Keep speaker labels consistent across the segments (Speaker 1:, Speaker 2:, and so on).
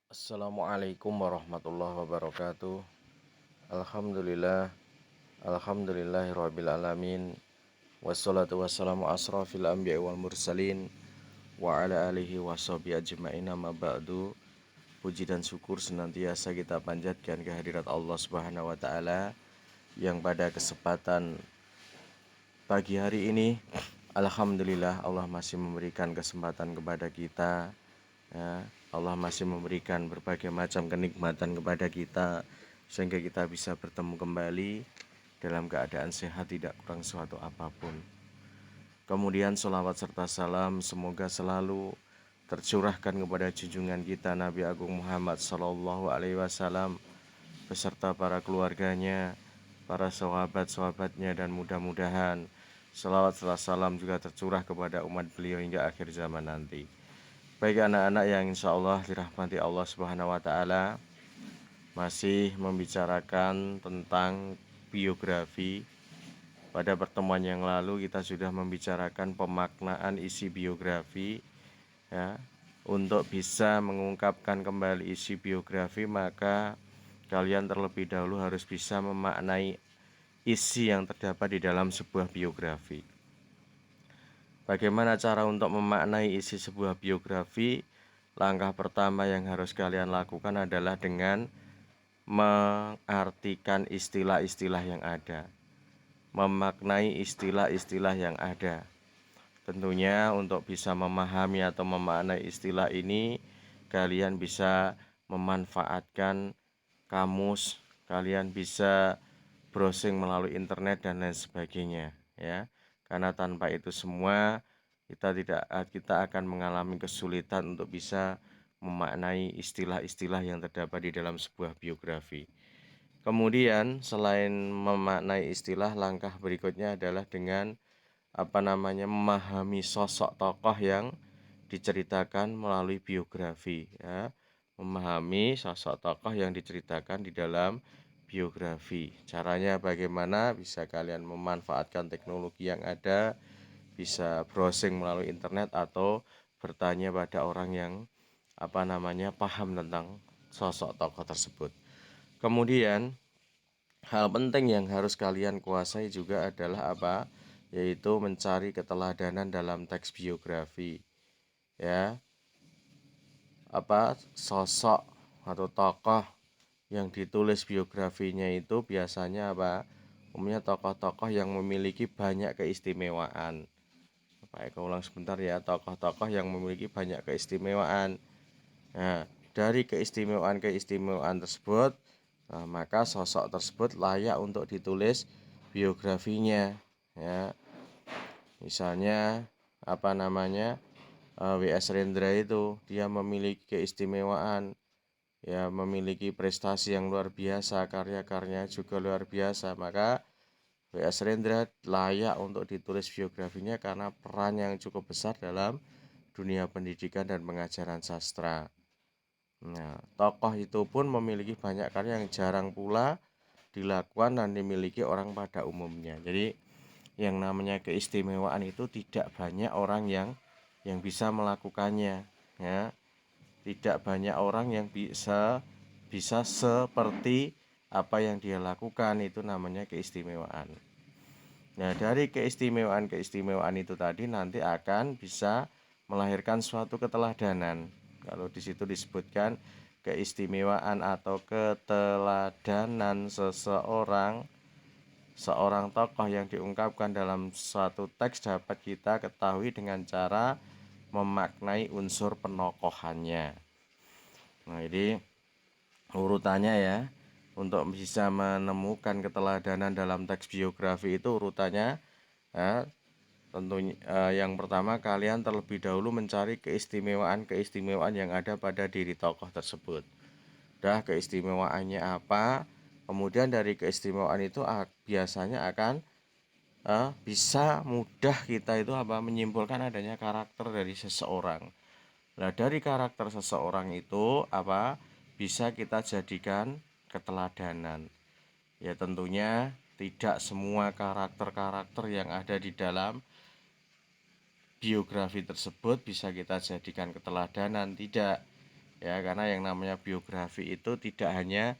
Speaker 1: Assalamualaikum warahmatullahi wabarakatuh. Alhamdulillah, alhamdulillahirrabbilalamin. Wassalatu wassalamu asrafil anbiya wal mursalin wa ala alihi washabihi ajma'in, amma ba'du. Puji dan syukur senantiasa kita panjatkan kehadirat Allah Subhanahu wa taala yang pada kesempatan pagi hari ini alhamdulillah Allah masih memberikan kesempatan kepada kita, ya. Allah masih memberikan berbagai macam kenikmatan kepada kita sehingga kita bisa bertemu kembali dalam keadaan sehat, tidak kurang suatu apapun. Kemudian sholawat serta salam semoga selalu tercurahkan kepada junjungan kita Nabi Agung Muhammad Sallallahu Alaihi Wasallam beserta para keluarganya, para sahabat-sahabatnya, dan mudah-mudahan sholawat serta salam juga tercurah kepada umat beliau hingga akhir zaman nanti. Baik anak-anak yang insya Allah dirahmati Allah Subhanahu wa Ta'ala, masih membicarakan tentang biografi. Pada pertemuan yang lalu kita sudah membicarakan pemaknaan isi biografi, ya. Untuk bisa mengungkapkan kembali isi biografi, maka kalian terlebih dahulu harus bisa memaknai isi yang terdapat di dalam sebuah biografi. Bagaimana cara untuk memaknai isi sebuah biografi? Langkah pertama yang harus kalian lakukan adalah dengan mengartikan istilah-istilah yang ada, memaknai istilah-istilah yang ada. Tentunya untuk bisa memahami atau memaknai istilah ini, kalian bisa memanfaatkan kamus, kalian bisa browsing melalui internet dan lain sebagainya, ya. Karena tanpa itu semua kita akan mengalami kesulitan untuk bisa memaknai istilah-istilah yang terdapat di dalam sebuah biografi. Kemudian selain memaknai istilah, langkah berikutnya adalah dengan memahami sosok tokoh yang diceritakan melalui biografi, ya. Memahami sosok tokoh yang diceritakan di dalam biografi. Caranya bagaimana? Bisa kalian memanfaatkan teknologi yang ada, bisa browsing melalui internet atau bertanya pada orang yang paham tentang sosok tokoh tersebut. Kemudian hal penting yang harus kalian kuasai juga adalah yaitu mencari keteladanan dalam teks biografi, ya. Sosok atau tokoh yang ditulis biografinya itu biasanya umumnya tokoh-tokoh yang memiliki banyak keistimewaan. Saya ulang sebentar ya, tokoh-tokoh yang memiliki banyak keistimewaan. Nah, dari keistimewaan tersebut, maka sosok tersebut layak untuk ditulis biografinya, ya. Misalnya W.S. Rendra itu dia memiliki keistimewaan, ya, memiliki prestasi yang luar biasa, karya-karyanya juga luar biasa, maka W.S. Rendra layak untuk ditulis biografinya karena peran yang cukup besar dalam dunia pendidikan dan pengajaran sastra. Nah, tokoh itu pun memiliki banyak karya yang jarang pula dilakukan dan dimiliki orang pada umumnya. Jadi yang namanya keistimewaan itu tidak banyak orang yang bisa melakukannya, ya. Tidak banyak orang yang bisa seperti apa yang dia lakukan, itu namanya keistimewaan. Nah, dari keistimewaan itu tadi nanti akan bisa melahirkan suatu keteladanan. Kalau di situ disebutkan keistimewaan atau keteladanan seorang tokoh yang diungkapkan dalam suatu teks dapat kita ketahui dengan cara memaknai unsur penokohannya. Nah, ini urutannya, ya. Untuk bisa menemukan keteladanan dalam teks biografi itu urutannya, ya, tentunya yang pertama kalian terlebih dahulu mencari keistimewaan yang ada pada diri tokoh tersebut. Keistimewaannya apa? Kemudian dari keistimewaan itu biasanya akan bisa mudah kita itu menyimpulkan adanya karakter dari seseorang. Nah, dari karakter seseorang itu bisa kita jadikan keteladanan. Ya, tentunya tidak semua karakter-karakter yang ada di dalam biografi tersebut bisa kita jadikan keteladanan, tidak. ya, karena yang namanya biografi itu tidak hanya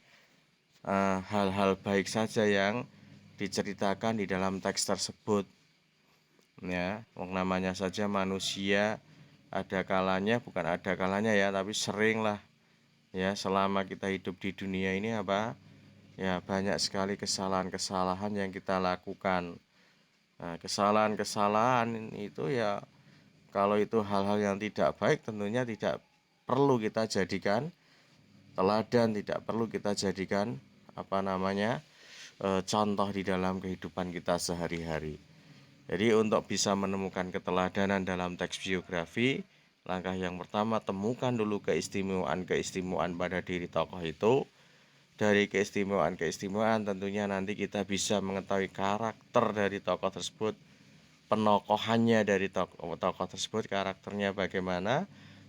Speaker 1: hal-hal baik saja yang diceritakan di dalam teks tersebut, ya. Wong namanya saja manusia, ada kalanya, bukan ada kalanya ya, tapi sering lah ya, selama kita hidup di dunia ini apa ya, banyak sekali kesalahan-kesalahan yang kita lakukan. Nah, kesalahan-kesalahan itu ya, kalau itu hal-hal yang tidak baik, tentunya tidak perlu kita jadikan teladan, tidak perlu kita jadikan contoh di dalam kehidupan kita sehari-hari. Jadi untuk bisa menemukan keteladanan dalam teks biografi, langkah yang pertama, temukan dulu keistimewaan-keistimewaan pada diri tokoh itu. Dari keistimewaan-keistimewaan tentunya nanti kita bisa mengetahui karakter dari tokoh tersebut, penokohannya dari tokoh tersebut, karakternya bagaimana.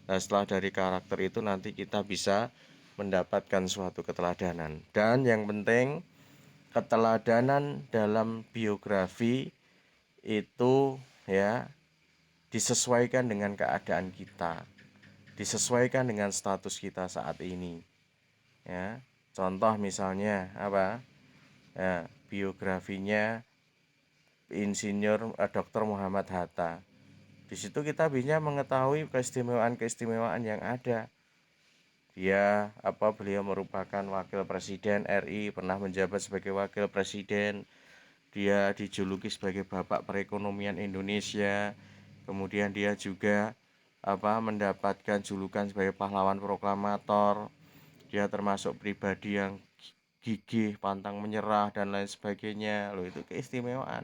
Speaker 1: Nah, setelah dari karakter itu nanti kita bisa mendapatkan suatu keteladanan. Dan yang penting, keteladanan dalam biografi itu ya disesuaikan dengan keadaan kita, disesuaikan dengan status kita saat ini, ya. Contoh misalnya apa ya, biografinya Insinyur Dr. Muhammad Hatta. Di situ kita bisa mengetahui keistimewaan-keistimewaan yang ada. Beliau merupakan wakil presiden RI, pernah menjabat sebagai wakil presiden. Dia dijuluki sebagai bapak perekonomian Indonesia. Kemudian dia juga mendapatkan julukan sebagai pahlawan proklamator. Dia termasuk pribadi yang gigih, pantang menyerah dan lain sebagainya. Loh, itu keistimewaan.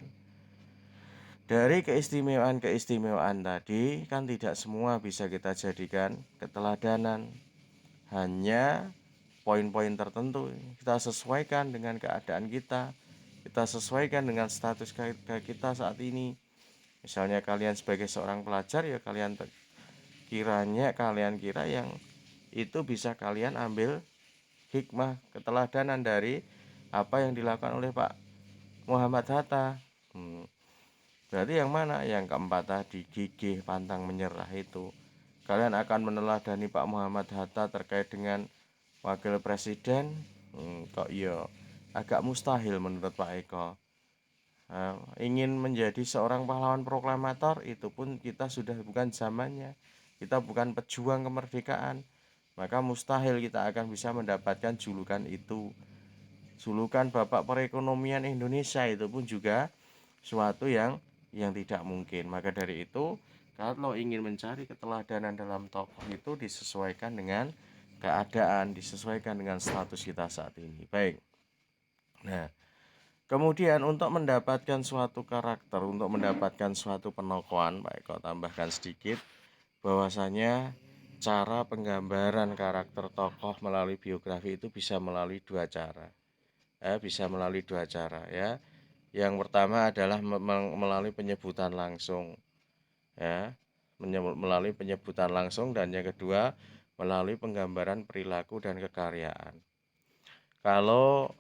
Speaker 1: Dari keistimewaan-keistimewaan tadi kan tidak semua bisa kita jadikan keteladanan. Hanya poin-poin tertentu kita sesuaikan dengan keadaan kita. Kita sesuaikan dengan status kita saat ini. Misalnya kalian sebagai seorang pelajar, ya kalian kira yang itu bisa kalian ambil hikmah keteladanan dari apa yang dilakukan oleh Pak Muhammad Hatta. Berarti yang mana? Yang keempat tadi, gigih, pantang menyerah itu. Kalian akan meneladani Pak Muhammad Hatta terkait dengan wakil presiden. Kok iya agak mustahil menurut Pak Eko. Ingin menjadi seorang pahlawan proklamator, itu pun kita sudah bukan zamannya. Kita bukan pejuang kemerdekaan, maka mustahil kita akan bisa mendapatkan julukan itu. Julukan Bapak Perekonomian Indonesia itu pun juga suatu yang tidak mungkin. Maka dari itu, kalau ingin mencari keteladanan dalam tokoh itu disesuaikan dengan keadaan, disesuaikan dengan status kita saat ini. Baik. Nah, kemudian untuk mendapatkan suatu karakter, untuk mendapatkan suatu penokohan, Pak Eko tambahkan sedikit bahwasanya cara penggambaran karakter tokoh melalui biografi itu bisa melalui dua cara. Ya. Yang pertama adalah melalui penyebutan langsung, ya, melalui penyebutan langsung, dan yang kedua melalui penggambaran perilaku dan kekaryaan. Kalau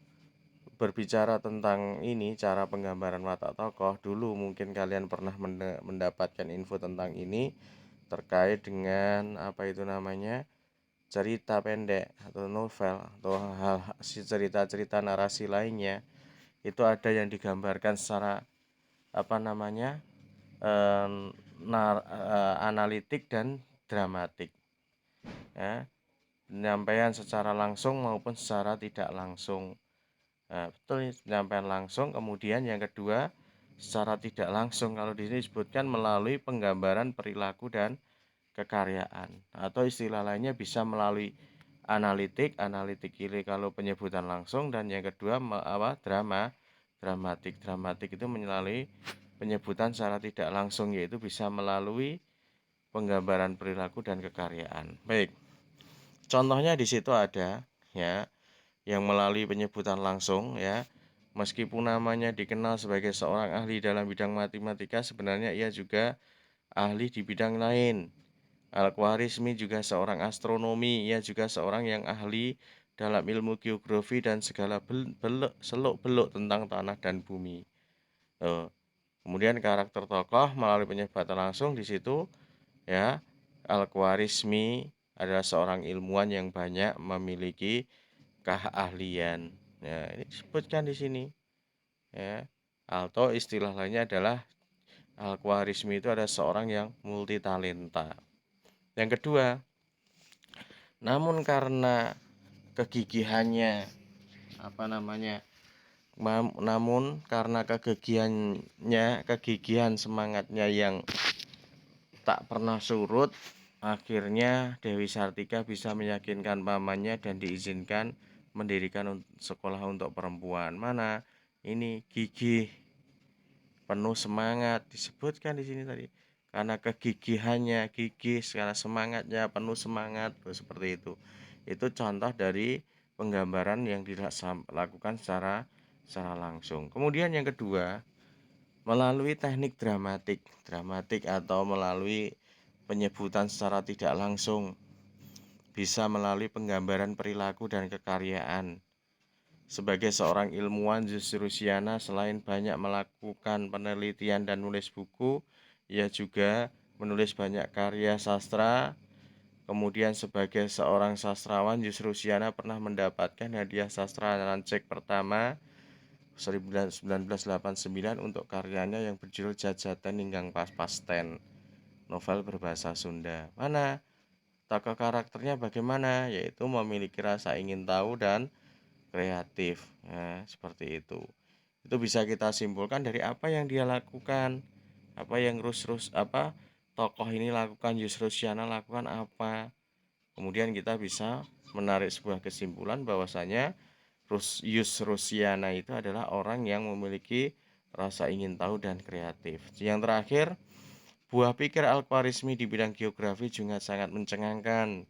Speaker 1: berbicara tentang ini, cara penggambaran watak tokoh, dulu mungkin kalian pernah mendapatkan info tentang ini terkait dengan cerita pendek atau novel atau cerita-cerita narasi lainnya. Itu ada yang digambarkan secara analitik dan dramatik, ya, penyampaian secara langsung maupun secara tidak langsung. Nah, betul, penyampaian langsung. Kemudian yang kedua, secara tidak langsung, kalau di sini disebutkan melalui penggambaran perilaku dan kekaryaan, atau istilah lainnya bisa melalui analitik ini kalau penyebutan langsung, dan yang kedua dramatik itu melalui penyebutan secara tidak langsung, yaitu bisa melalui penggambaran perilaku dan kekaryaan. Baik, contohnya di situ ada ya yang melalui penyebutan langsung, ya. Meskipun namanya dikenal sebagai seorang ahli dalam bidang matematika, sebenarnya ia juga ahli di bidang lain. Al-Khwarizmi juga seorang astronomi, ia juga seorang yang ahli dalam ilmu geografi dan segala seluk-beluk tentang tanah dan bumi. Kemudian karakter tokoh melalui penyebutan langsung di situ, ya, Al-Khwarizmi adalah seorang ilmuwan yang banyak memiliki keahlian. Nah, ini disebutkan di sini ya. Atau istilah lainnya adalah Al-Khwarizmi itu adalah seorang yang multitalenta. Yang kedua, namun karena kegigihannya namun karena kegigihan semangatnya yang tak pernah surut, akhirnya Dewi Sartika bisa meyakinkan pamannya dan diizinkan mendirikan sekolah untuk perempuan. Mana ini gigih, penuh semangat, disebutkan di sini tadi. Karena kegigihannya, gigih, karena semangatnya, penuh semangat, seperti itu. Itu contoh dari penggambaran yang dilakukan secara langsung. Kemudian yang kedua, melalui teknik dramatik atau melalui penyebutan secara tidak langsung, bisa melalui penggambaran perilaku dan kekaryaan. Sebagai seorang ilmuwan, Rusyana selain banyak melakukan penelitian dan nulis buku, ia juga menulis banyak karya sastra. Kemudian sebagai seorang sastrawan, Rusyana pernah mendapatkan hadiah sastra Lancek pertama 1989 untuk karyanya yang berjudul Jajatan Ninggang Pasten, novel berbahasa Sunda. Mana tokoh karakternya bagaimana? Yaitu memiliki rasa ingin tahu dan kreatif. Nah, seperti itu. Itu bisa kita simpulkan dari apa yang dia lakukan, apa yang tokoh ini lakukan, Rusyana lakukan apa. Kemudian kita bisa menarik sebuah kesimpulan bahwasanya Rusyana itu adalah orang yang memiliki rasa ingin tahu dan kreatif. Yang terakhir, buah pikir Al-Khwarizmi di bidang geografi juga sangat mencengangkan.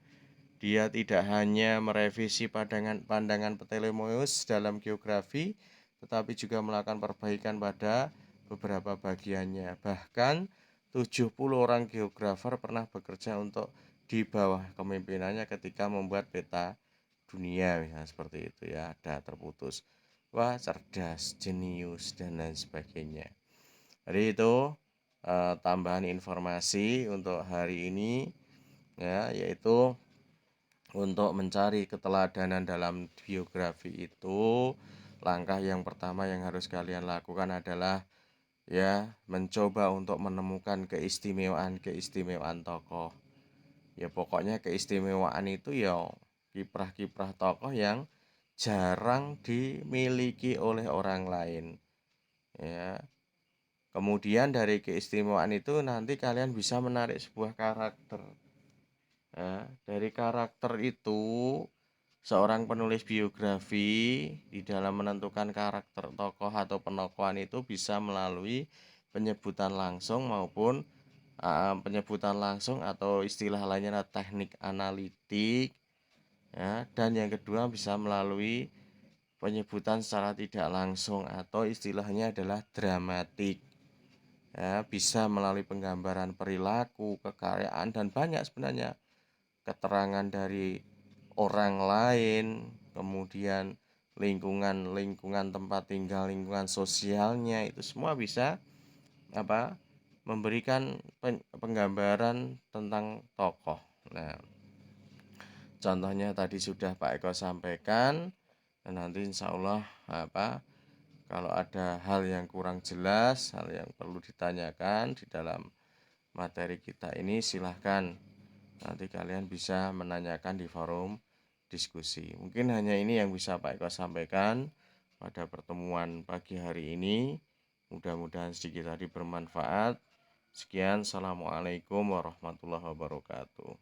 Speaker 1: Dia tidak hanya merevisi pandangan Ptolemeus dalam geografi, tetapi juga melakukan perbaikan pada beberapa bagiannya. Bahkan 70 orang geografer pernah bekerja untuk di bawah kepemimpinannya ketika membuat peta dunia, misalnya seperti itu ya, ada terputus. Wah, cerdas, jenius, dan lain sebagainya. Jadi itu tambahan informasi untuk hari ini ya, yaitu untuk mencari keteladanan dalam biografi itu, langkah yang pertama yang harus kalian lakukan adalah ya mencoba untuk menemukan keistimewaan tokoh. Ya pokoknya keistimewaan itu ya kiprah-kiprah tokoh yang jarang dimiliki oleh orang lain. Ya. Kemudian dari keistimewaan itu nanti kalian bisa menarik sebuah karakter. Ya, dari karakter itu seorang penulis biografi di dalam menentukan karakter tokoh atau penokohan itu bisa melalui penyebutan langsung maupun penyebutan langsung atau istilah lainnya adalah teknik analitik ya, dan yang kedua bisa melalui penyebutan secara tidak langsung atau istilahnya adalah dramatik ya, bisa melalui penggambaran perilaku, kekaryaan, dan banyak sebenarnya keterangan dari orang lain, kemudian lingkungan tempat tinggal, lingkungan sosialnya, itu semua bisa memberikan penggambaran tentang tokoh. Nah, contohnya tadi sudah Pak Eko sampaikan, dan nanti insya Allah kalau ada hal yang kurang jelas, hal yang perlu ditanyakan di dalam materi kita ini, silahkan nanti kalian bisa menanyakan di forum diskusi. Mungkin hanya ini yang bisa Pak Eko sampaikan pada pertemuan pagi hari ini. Mudah-mudahan sedikit tadi bermanfaat. Sekian, assalamualaikum warahmatullahi wabarakatuh.